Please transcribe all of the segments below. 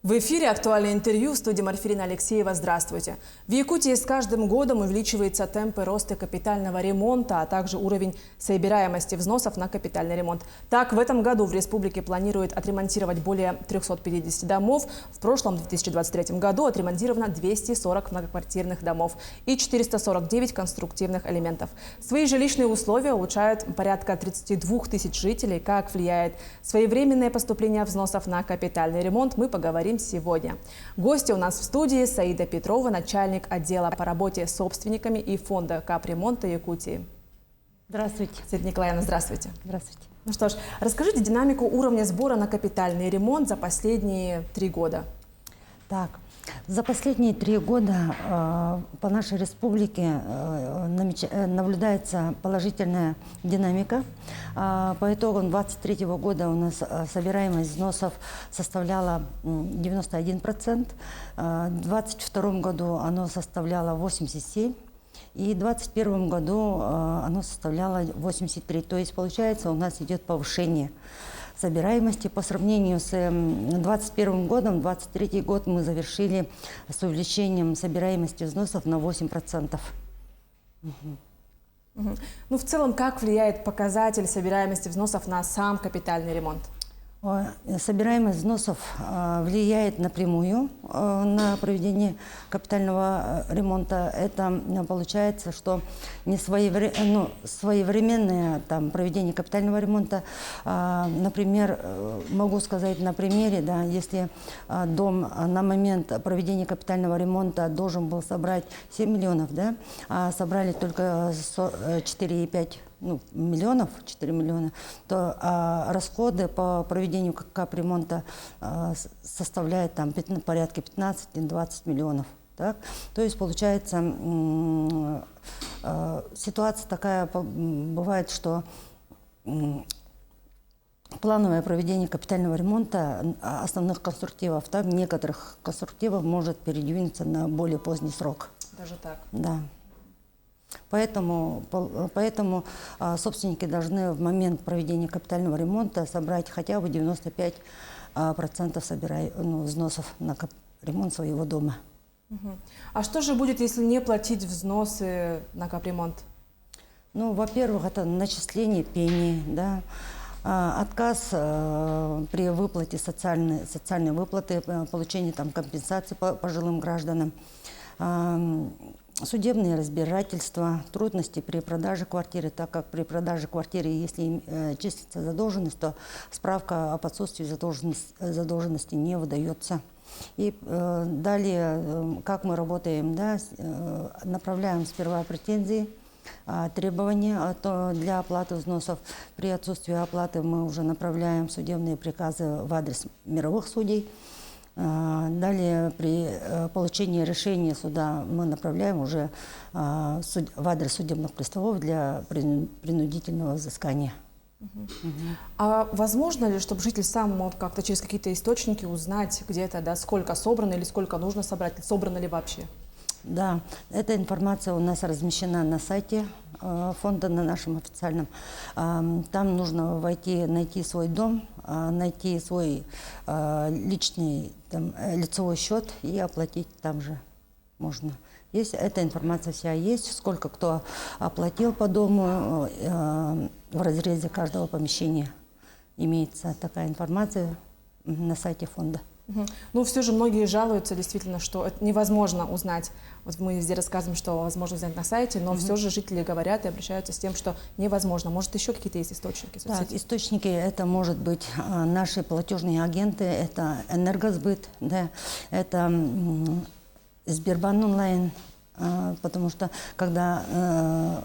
В эфире «Актуальное интервью» в студии Марфирина Алексеева. Здравствуйте. В Якутии с каждым годом увеличиваются темпы роста капитального ремонта, а также уровень собираемости взносов на капитальный ремонт. Так, в этом году в республике планируют отремонтировать более 350 домов. В прошлом, 2023 году, отремонтировано 240 многоквартирных домов и 449 конструктивных элементов. Свои жилищные условия улучшают порядка 32 тысяч жителей. Как влияет своевременное поступление взносов на капитальный ремонт, мы поговорим сегодня. Гости у нас в студии: Саида Петрова, начальник отдела по работе с собственниками и фонда капремонта Якутии. Здравствуйте. Саида Николаевна, здравствуйте. Здравствуйте. Ну что ж, расскажите динамику уровня сбора на капитальный ремонт за последние 3 года. Так, за последние 3 года по нашей республике наблюдается положительная динамика. По итогам 2023 года у нас собираемость взносов составляла 91%, в 2022 году оно составляло 87%, и в 2021 году оно составляло 83%. То есть, получается, у нас идет повышение собираемости. По сравнению с 2021 годом, 2023 год мы завершили с увеличением собираемости взносов на 8%. Ну, в целом, как влияет показатель собираемости взносов на сам капитальный ремонт? Собираемость взносов влияет напрямую на проведение капитального ремонта. Это получается, что своевременное проведение капитального ремонта, например, могу сказать на примере, да, если дом на момент проведения капитального ремонта должен был собрать 7 миллионов, да, а собрали только 4,5 миллионов, 4 миллиона, то расходы по проведению капремонта составляют порядка 15-20 миллионов. Так? То есть получается ситуация такая бывает, что плановое проведение капитального ремонта основных конструктивов, так, некоторых конструктивов может передвинуться на более поздний срок. Даже так? Да. Поэтому собственники должны в момент проведения капитального ремонта собрать хотя бы 95% взносов на ремонт своего дома. А что же будет, если не платить взносы на капремонт? Ну, во-первых, это начисление пени, да, отказ при выплате социальной выплаты, получение компенсации компенсации пожилым гражданам, судебные разбирательства, трудности при продаже квартиры, так как при продаже квартиры, если числится задолженность, то справка об отсутствии задолженности не выдается. И далее, как мы работаем, да, направляем сперва претензии, требования для оплаты взносов. При отсутствии оплаты мы уже направляем судебные приказы в адрес мировых судей. Далее, при получении решения суда мы направляем уже в адрес судебных приставов для принудительного взыскания. А возможно ли, чтобы житель сам мог как-то через какие-то источники узнать где-то, да, сколько собрано или сколько нужно собрать, собрано ли вообще? Да, эта информация у нас размещена на сайте фонда, на нашем официальном. Там нужно найти свой дом, найти свой личный лицевой счет и оплатить там же можно. Эта информация вся есть, сколько кто оплатил по дому, в разрезе каждого помещения имеется такая информация на сайте фонда. Ну, все же многие жалуются действительно, что это невозможно узнать. Вот мы везде рассказываем, что возможно узнать на сайте, но все же жители говорят и обращаются с тем, что невозможно. Может, еще какие-то есть источники? Так, источники это может быть наши платежные агенты, это Энергосбыт, да, это Сбербанк онлайн. Потому что, когда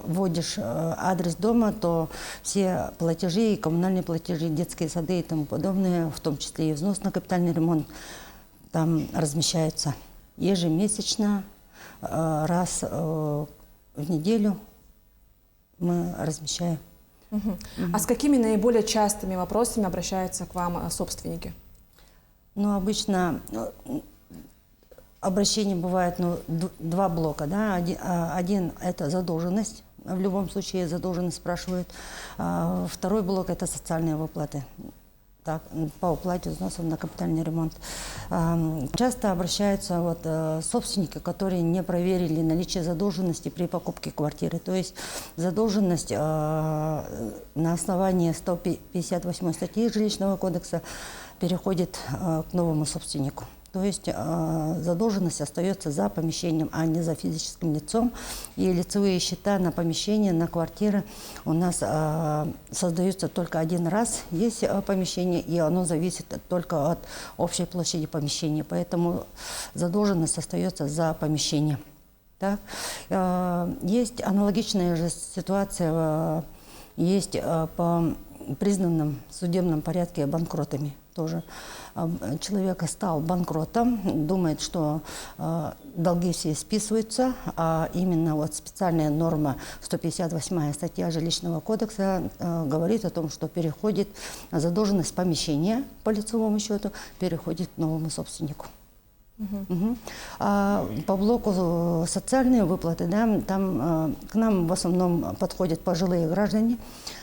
вводишь адрес дома, то все платежи, коммунальные платежи, детские сады и тому подобное, в том числе и взнос на капитальный ремонт, там размещаются ежемесячно, раз в неделю мы размещаем. А с какими наиболее частыми вопросами обращаются к вам собственники? Ну, обычно обращений бывает 2 блока. Да? Один – это задолженность. В любом случае задолженность спрашивают. Второй блок – это социальные выплаты. так, по уплате взносов на капитальный ремонт. Часто обращаются собственники, которые не проверили наличие задолженности при покупке квартиры. То есть задолженность на основании 158 статьи Жилищного кодекса переходит к новому собственнику. То есть задолженность остается за помещением, а не за физическим лицом. И лицевые счета на помещение, на квартиры у нас создаются только один раз. Есть помещение, и оно зависит только от общей площади помещения. Поэтому задолженность остается за помещение. Так? Есть аналогичная же ситуация, есть по признанным в судебном порядке банкротами тоже. Человек стал банкротом, думает, что долги все списываются, а именно специальная норма 158 статья Жилищного кодекса говорит о том, что переходит задолженность помещения по лицевому счету, переходит к новому собственнику. А по блоку социальные выплаты, да, там к нам в основном подходят пожилые граждане,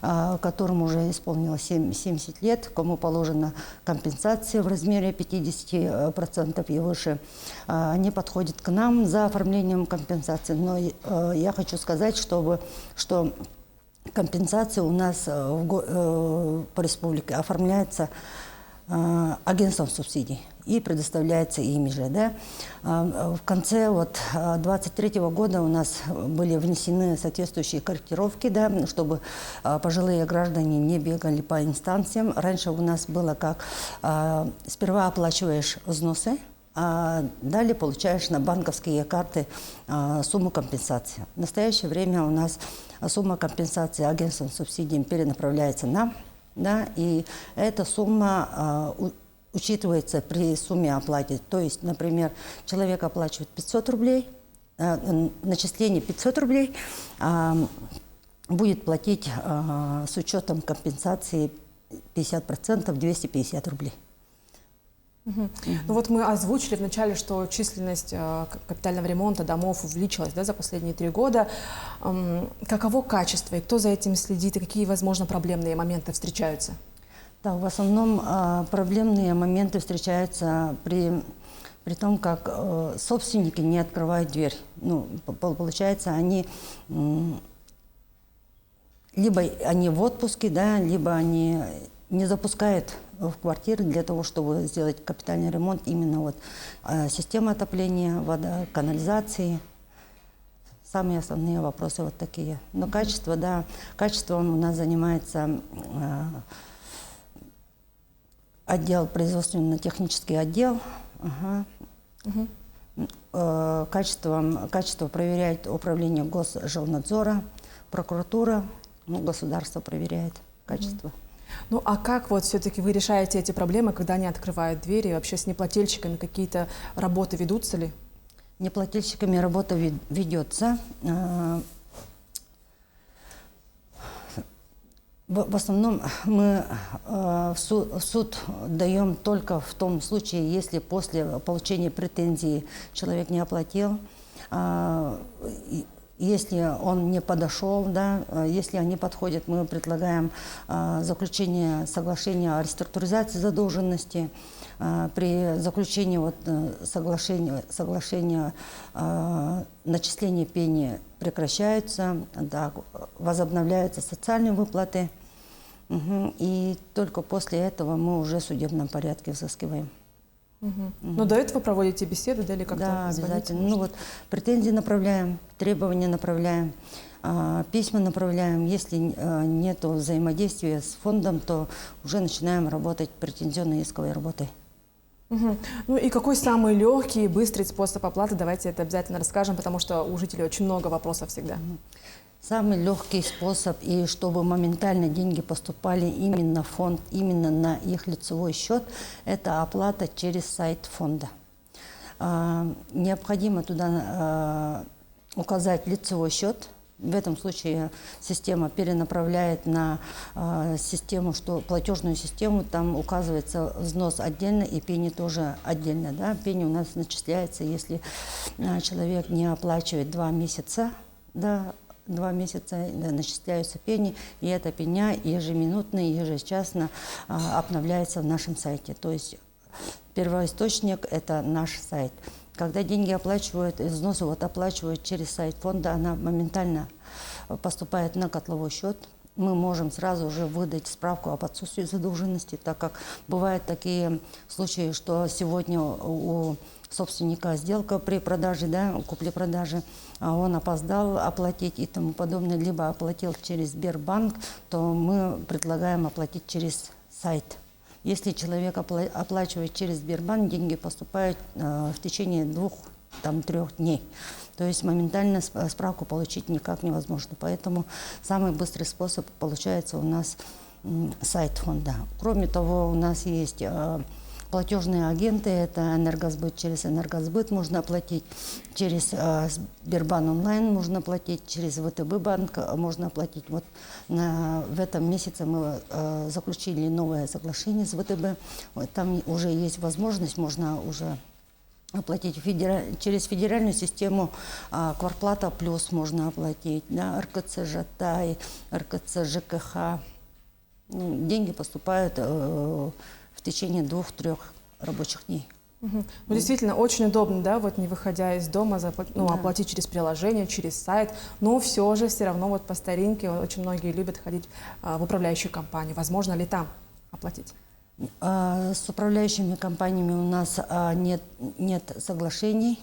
которым уже исполнилось 70 лет, кому положена компенсация в размере 50% и выше. Они подходят к нам за оформлением компенсации. Но я хочу сказать, что компенсация у нас по республике оформляется агентством субсидий и предоставляется ими же. Да? В конце 2023 года у нас были внесены соответствующие корректировки, да, чтобы пожилые граждане не бегали по инстанциям. Раньше у нас было как сперва оплачиваешь взносы, а далее получаешь на банковские карты сумму компенсации. В настоящее время у нас сумма компенсации агентством субсидий перенаправляется нам. Да, и эта сумма учитывается при сумме оплаты. То есть, например, человек оплачивает 500 рублей, начисление 500 рублей, будет платить с учетом компенсации 50% 250 рублей. Ну вот мы озвучили вначале, что численность капитального ремонта домов увеличилась, да, за последние 3 года. Каково качество и кто за этим следит, и какие, возможно, проблемные моменты встречаются? Да, в основном проблемные моменты встречаются при том, как собственники не открывают дверь. Ну, получается, они либо они в отпуске, да, либо они не запускают в квартиры для того, чтобы сделать капитальный ремонт именно системы отопления, вода, канализации. Самые основные вопросы вот такие. Но качество, да, качеством у нас занимается отдел, производственно-технический отдел. Качество проверяет управление Госжилнадзора, прокуратура, государство проверяет качество. Ну а как все-таки вы решаете эти проблемы, когда они открывают двери, и вообще с неплательщиками какие-то работы ведутся ли? Неплательщиками работа ведется. В основном мы в суд даем только в том случае, если после получения претензий человек не оплатил, если он не подошел, да, если они подходят, мы предлагаем заключение соглашения о реструктуризации задолженности. При заключении соглашения начисления пени прекращаются, да, возобновляются социальные выплаты. И только после этого мы уже в судебном порядке взыскиваем. Но до этого проводите беседы, да, или как-то? Да, обязательно. Ну претензии направляем, требования направляем, письма направляем. Если нет взаимодействия с фондом, то уже начинаем работать претензионно-исковой работой. Ну и какой самый легкий и быстрый способ оплаты? Давайте это обязательно расскажем, потому что у жителей очень много вопросов всегда. Самый легкий способ, и чтобы моментально деньги поступали именно в фонд, именно на их лицевой счет, это оплата через сайт фонда. Необходимо туда указать лицевой счет. В этом случае система перенаправляет на платежную систему, там указывается взнос отдельно и пени тоже отдельно. Да? Пени у нас начисляется, если человек не оплачивает 2 месяца, да, 2 месяца начисляются пени, и эта пеня ежеминутно, ежечасно обновляется в нашем сайте. То есть первоисточник – это наш сайт. Когда деньги оплачивают, взносы оплачивают через сайт фонда, она моментально поступает на котловой счет. Мы можем сразу же выдать справку об отсутствии задолженности, так как бывают такие случаи, что сегодня у собственника сделка при продаже, купле-продаже, а он опоздал оплатить и тому подобное, либо оплатил через Сбербанк, то мы предлагаем оплатить через сайт. Если человек оплачивает через Сбербанк, деньги поступают в течение 2-3 дней. То есть моментально справку получить никак невозможно. Поэтому самый быстрый способ получается у нас сайт фонда. Кроме того, у нас есть платежные агенты. Это Энергосбыт. Через Энергосбыт можно оплатить. Через Сбербанк онлайн можно оплатить. Через ВТБ банк можно оплатить. Вот в этом месяце мы заключили новое соглашение с ВТБ. Там уже есть возможность, можно уже оплатить через федеральную систему Квартплата Плюс можно оплатить, РКЦ Жатай, РКЦ ЖКХ. Деньги поступают в течение 2-3 рабочих дней. Ну, действительно, очень удобно, да, вот не выходя из дома, оплатить через приложение, через сайт, но все равно вот по старинке очень многие любят ходить в управляющую компанию. Возможно ли там оплатить? С управляющими компаниями у нас нет соглашений.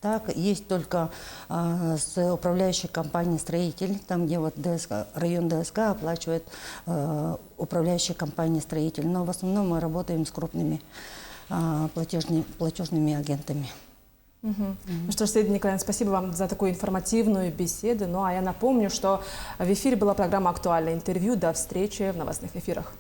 Так, есть только с управляющей компанией «Строитель», там, где вот район ДСК оплачивает управляющая компания «Строитель». Но в основном мы работаем с крупными платежными агентами. Ну что ж, Саида Николаевна, спасибо вам за такую информативную беседу. Ну а я напомню, что в эфире была программа «Актуальное интервью». До встречи в новостных эфирах.